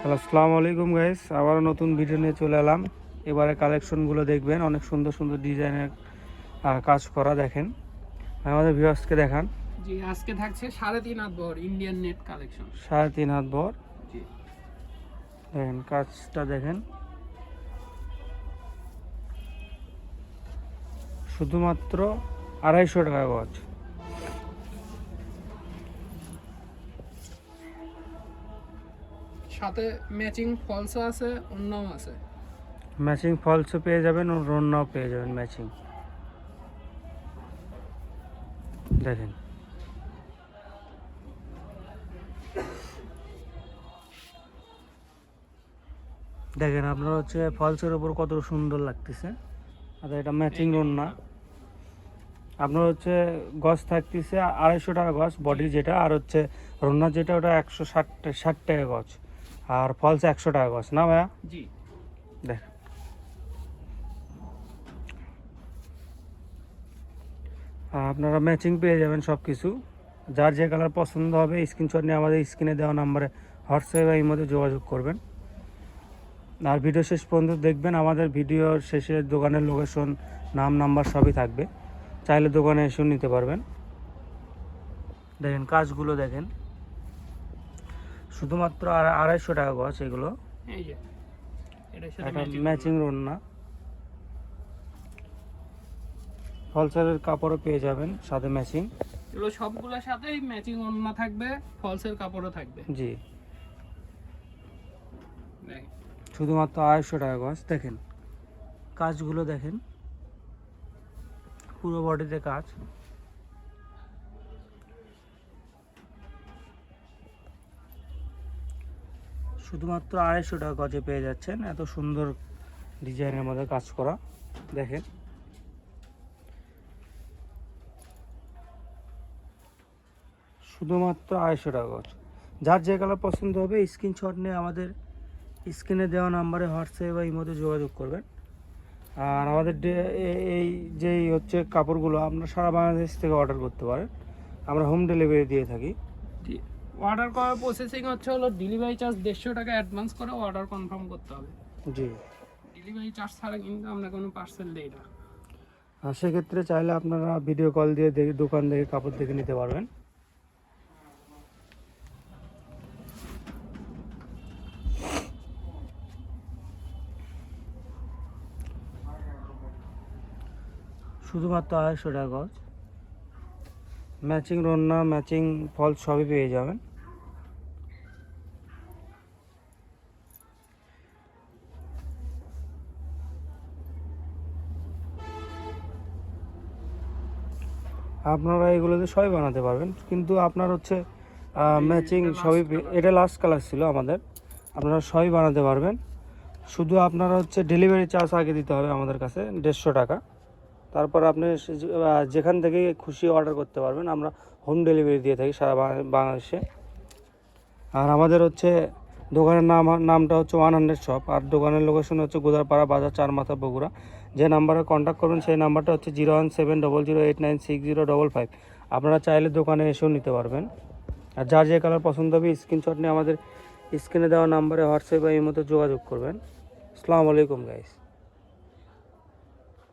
Hello, আসসালামু আলাইকুম guys. আবার নতুন ভিডিও নিয়ে চলে এলাম। এবারে কালেকশনগুলো দেখবেন, অনেক সুন্দর সুন্দর ডিজাইনের কাজ করা। দেখেন, আমাদের ভিউয়ার্সকে দেখান। জি, আজকে থাকছে 3.5 হাত বহর ইন্ডিয়ান নেট কালেকশন। 3.5 হাত বহর। জি, দেখেন কাজটা দেখেন, শুধুমাত্র 250 টাকা গজ। সাথে ম্যাচিং ফলসও আছে, অন্যও আছে। ম্যাচিং ফলসও পেয়ে যাবেন ও রন্নাও পেয়ে যাবেন ম্যাচিং। দেখেন, দেখেন আপনার হচ্ছে ফলসের উপর কত সুন্দর লাগতেছে। আর এটা ম্যাচিং রন্না। আপনার হচ্ছে গজ থাকতেছে 250 টাকা গজ বডি যেটা, আর হচ্ছে রন্না যেটা ওটা 160 টাকা গজ, আর ফলস 100 টাকা গজ না ভাইয়া? জি, দেখ, আপনারা ম্যাচিং পেয়ে যাবেন সব কিছু। যার যে কালার পছন্দ হবে স্ক্রিনশট নিয়ে আমাদের স্ক্রিনে দেওয়া নাম্বারে হোয়াটসঅ্যাপ বা ইমোতে যোগাযোগ করবেন। আর ভিডিও শেষ পর্যন্ত দেখবেন। আমাদের ভিডিওর শেষে দোকানের লোকেশন, নাম, নাম্বার সবই থাকবে। চাইলে দোকানে এসেও নিতে পারবেন। দেখেন কাজগুলো দেখেন, শুধুমাত্র 250 টাকা গজ এগুলো। এই যে এটার সাথে একটা ম্যাচিং ম্যাচিং রন্না। হোলসেলের কাপড়ও পেয়ে যাবেন সাথে ম্যাচিং। এগুলো সবগুলোর সাথেই ম্যাচিং ওড়না থাকবে, ফলসের কাপড়ও থাকবে। জি, দেখেন, শুধুমাত্র 250 টাকা গজ। দেখেন কাজগুলো দেখেন, পুরো বডিতে কাজ। শুধুমাত্র 250 টাকা গজে পেয়ে যাচ্ছেন এত সুন্দর ডিজাইনের মধ্যে কাজ করা। দেখেন, শুধুমাত্র 250 টাকা গজ। যার যে কালার পছন্দ হবে স্ক্রিনশট নিয়ে আমাদের স্ক্রিনে দেওয়া নাম্বারে হোয়াটসঅ্যাপ বা ইমোতে যোগাযোগ করবেন। আর আমাদের এই যেই হচ্ছে কাপড়গুলো আপনারা সারা বাংলাদেশ থেকে অর্ডার করতে পারেন। আমরা হোম ডেলিভারি দিয়ে থাকি। অর্ডার করার প্রসেসিং হচ্ছে হলো ডেলিভারি চার্জ 150 টাকা অ্যাডভান্স করে অর্ডার কনফার্ম করতে হবে। জি, ডেলিভারি চার্জ ছাড়া কিন্তু আমরা কোনো পার্সেল দেই না। আর সেক্ষেত্রে চাইলে আপনারা ভিডিও কল দিয়ে দোকান থেকে কাপড় দেখে নিতে পারবেন। শুধুমাত্র 250 টাকা গজ। ম্যাচিং রন্না, ম্যাচিং ফল সবই পেয়ে যাবেন। আপনারা এগুলোতে সবই বানাতে পারবেন, কিন্তু আপনার হচ্ছে ম্যাচিং সবই এটা লাস্ট কালার ছিল আমাদের। আপনারা সবই বানাতে পারবেন, শুধু আপনারা হচ্ছে ডেলিভারি চার্জ আগে দিতে হবে আমাদের কাছে 150 টাকা। তারপর আপনি যেখান থেকে খুশি অর্ডার করতে পারবেন। আমরা হোম ডেলিভারি দিয়ে থাকি সারা বাংলাদেশে। আর আমাদের হচ্ছে দোকানের নামটা হচ্ছে 100 শপ, আর দোকানের লোকেশন হচ্ছে গোদারপাড়া বাজার, 4 মাথা, বগুড়া। যে নাম্বারে কন্ট্যাক্ট করবেন সেই নাম্বারটা হচ্ছে 01700896055। আপনারা চাইলে দোকানে এসেও নিতে পারবেন। আর যার যে কালার পছন্দ হবে স্ক্রিনশট নিয়ে আমাদের স্ক্রিনে দেওয়া নাম্বারে হোয়াটসঅ্যাপ বা ইমোতে যোগাযোগ করবেন। আসসালামু আলাইকুম গাইস।